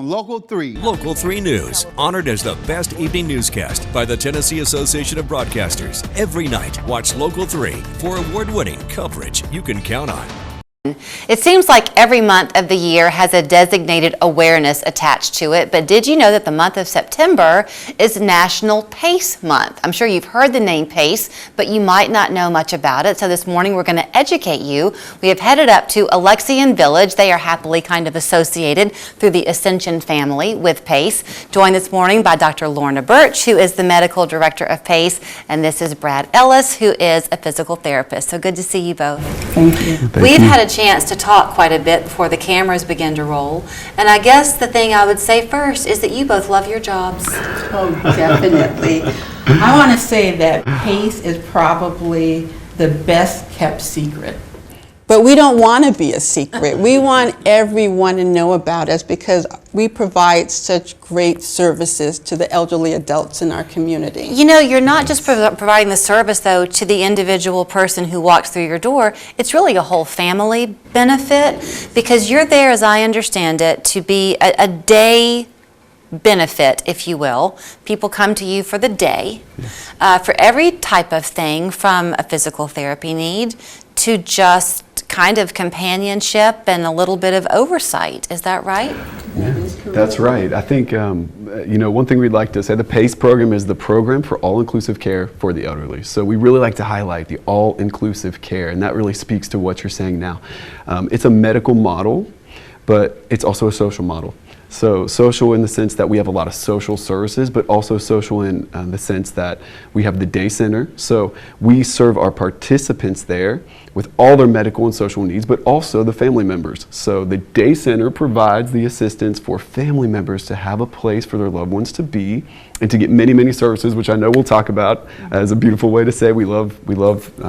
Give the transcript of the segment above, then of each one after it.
Local 3. Local 3 News, honored as the best evening newscast by the Tennessee Association of Broadcasters. Every night, watch Local 3 for award-winning coverage you can count on. It seems like every month of the year has a designated awareness attached to it, but did you know that the month of September is National PACE Month? I'm sure you've heard the name PACE, but you might not know much about it. So this morning we're going to educate you. We have headed up to Alexian Village. They are happily kind of associated through the Ascension family with PACE. Joined this morning by Dr. Lorna Birch, who is the medical director of PACE, and this is Brad Ellis, who is a physical therapist. So good to see you both. Thank you. We've had a chance to talk quite a bit before the cameras begin to roll, and I guess the thing I would say first is that you both love your jobs. Oh, definitely. I want to say that PACE is probably the best kept secret. But we don't want to be a secret. We want everyone to know about us because we provide such great services to the elderly adults in our community. You know, you're not just providing the service, though, to the individual person who walks through your door. It's really a whole family benefit because you're there, as I understand it, to be a day benefit, if you will. People come to you for the day, for every type of thing, from a physical therapy need to just kind of companionship and a little bit of oversight. Is that right? Yeah, that's right. I think, one thing we'd like to say, the PACE program is the program for all-inclusive care for the elderly. So we really like to highlight the all-inclusive care, and that really speaks to what you're saying now. It's a medical model, but it's also a social model. So social in the sense that we have a lot of social services, but also social in the sense that we have the day center. So we serve our participants there with all their medical and social needs, but also the family members. So the day center provides the assistance for family members to have a place for their loved ones to be and to get many, many services, which I know we'll talk about as a beautiful way to say we love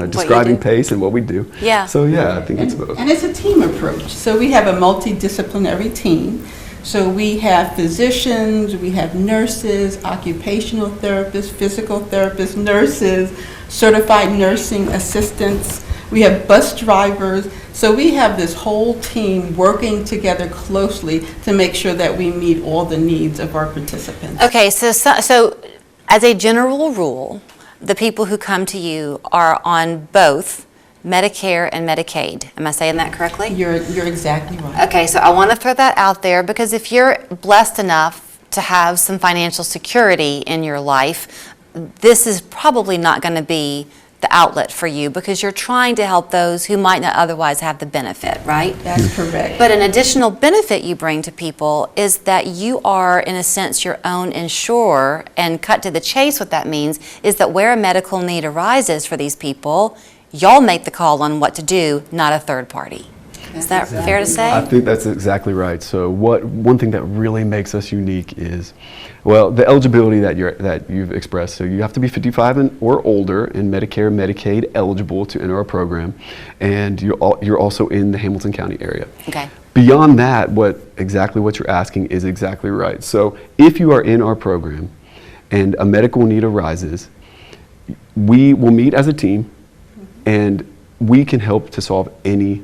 describing PACE and what we do. Yeah. So yeah, I think it's both. And it's a team approach. So we have a multidisciplinary team. So we have physicians, we have nurses, occupational therapists, physical therapists, nurses, certified nursing assistants. We have bus drivers. So we have this whole team working together closely to make sure that we meet all the needs of our participants. Okay, so as a general rule, the people who come to you are on both Medicare and Medicaid. Am I saying that correctly? You're exactly right. Okay, so I want to throw that out there because if you're blessed enough to have some financial security in your life, this is probably not going to be the outlet for you because you're trying to help those who might not otherwise have the benefit, right? That's correct. But an additional benefit you bring to people is that you are, in a sense, your own insurer, and cut to the chase, what that means is that where a medical need arises for these people, y'all make the call on what to do, not a third party. Is that fair to say? I think that's exactly right. So one thing that really makes us unique is, well, the eligibility that you've expressed. So you have to be 55 or older and Medicare and Medicaid eligible to enter our program, and you're also in the Hamilton County area. Okay. Beyond that, exactly what you're asking is exactly right. So if you are in our program and a medical need arises, we will meet as a team and we can help to solve any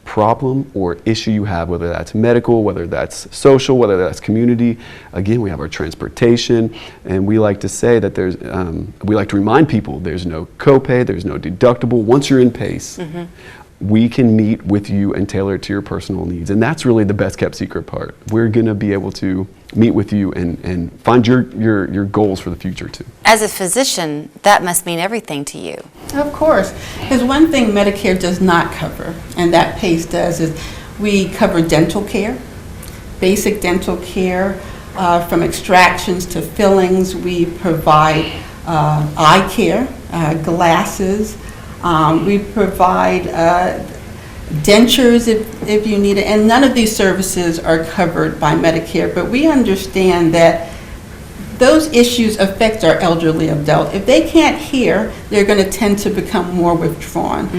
problem or issue you have, whether that's medical, whether that's social, whether that's community. Again, we have our transportation, and we like to say that we like to remind people there's no copay, there's no deductible. Once you're in PACE, we can meet with you and tailor it to your personal needs. And that's really the best kept secret part. We're gonna be able to meet with you and find your goals for the future too. As a physician, that must mean everything to you. Of course. There's one thing Medicare does not cover, and that PACE does, is we cover dental care, basic dental care, from extractions to fillings. We provide eye care, glasses. We provide dentures if you need it, and none of these services are covered by Medicare, but we understand that those issues affect our elderly adult. If they can't hear, they're going to tend to become more withdrawn.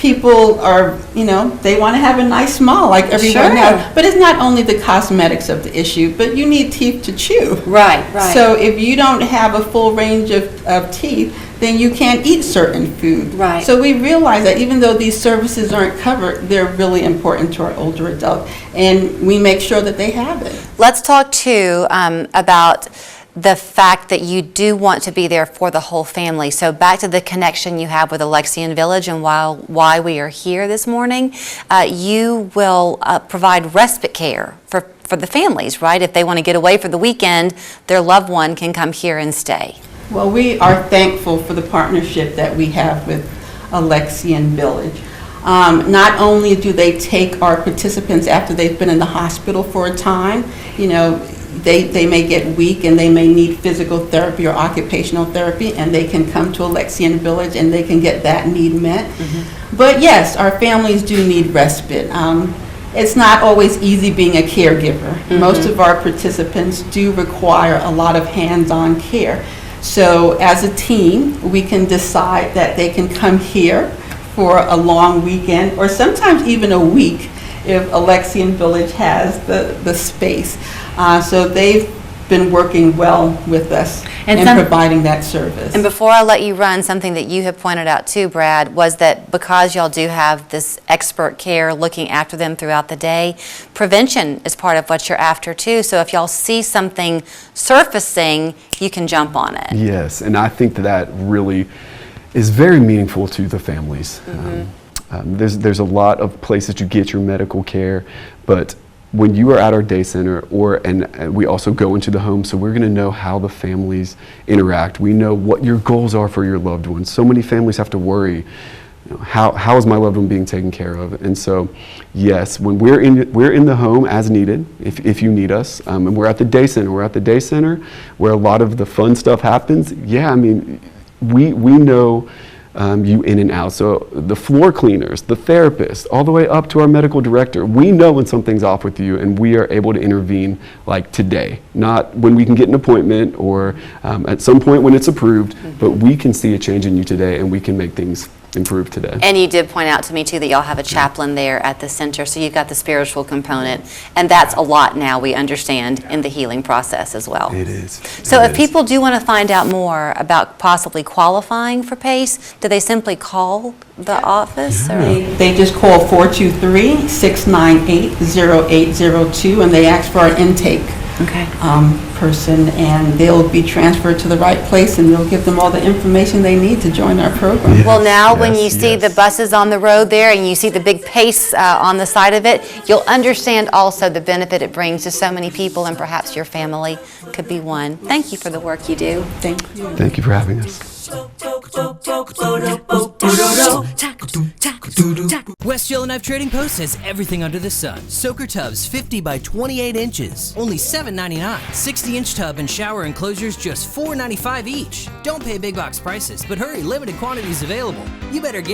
people are, they want to have a nice smile like everyone has. But it's not only the cosmetics of the issue, but you need teeth to chew. Right. So if you don't have a full range of teeth, then you can't eat certain food. Right. So we realize that even though these services aren't covered, they're really important to our older adults, and we make sure that they have it. Let's talk too about the fact that you do want to be there for the whole family. So back to the connection you have with Alexian Village and why we are here this morning, you will provide respite care for the families, right? If they want to get away for the weekend, their loved one can come here and stay. Well, we are thankful for the partnership that we have with Alexian Village. Not only do they take our participants after they've been in the hospital for a time, they may get weak and they may need physical therapy or occupational therapy, and they can come to Alexian Village and they can get that need met. But yes, our families do need respite. It's not always easy being a caregiver. Most of our participants do require a lot of hands-on care. So as a team, we can decide that they can come here for a long weekend, or sometimes even a week if Alexian Village has the space. So they've been working well with us in providing that service. And before I let you run, something that you have pointed out too, Brad, was that because y'all do have this expert care looking after them throughout the day, prevention is part of what you're after too. So if y'all see something surfacing, you can jump on it. Yes, and I think that really is very meaningful to the families. There's a lot of places to get your medical care, but when you are at our day center, and we also go into the home, so we're going to know how the families interact. We know what your goals are for your loved ones. So many families have to worry, how is my loved one being taken care of? And so, yes, when we're in the home as needed, if you need us, and we're at the day center. We're at the day center where a lot of the fun stuff happens. Yeah, I mean, we know you in and out. So the floor cleaners, the therapist, all the way up to our medical director, we know when something's off with you, and we are able to intervene like today, not when we can get an appointment or at some point when it's approved, but we can see a change in you today, and we can make things improve today. And you did point out to me too that y'all have a chaplain there at the center, so you've got the spiritual component, and that's a lot now, we understand, in the healing process as well. It is. So if people do want to find out more about possibly qualifying for PACE, do they simply call the office? Or? They just call 423-698-0802, and they ask for our intake person, and they'll be transferred to the right place, and they'll give them all the information they need to join our program. Well, now when you see the buses on the road there and you see the big PACE on the side of it, you'll understand also the benefit it brings to so many people, and perhaps your family could be one. Thank you for the work you do. Thank you. Thank you for having us. West Yellowknife Trading Post has everything under the sun. Soaker tubs 50 by 28 inches, only $7.99. 60-inch tub and shower enclosures just $4.95 each. Don't pay big box prices, but hurry, limited quantities available. You better get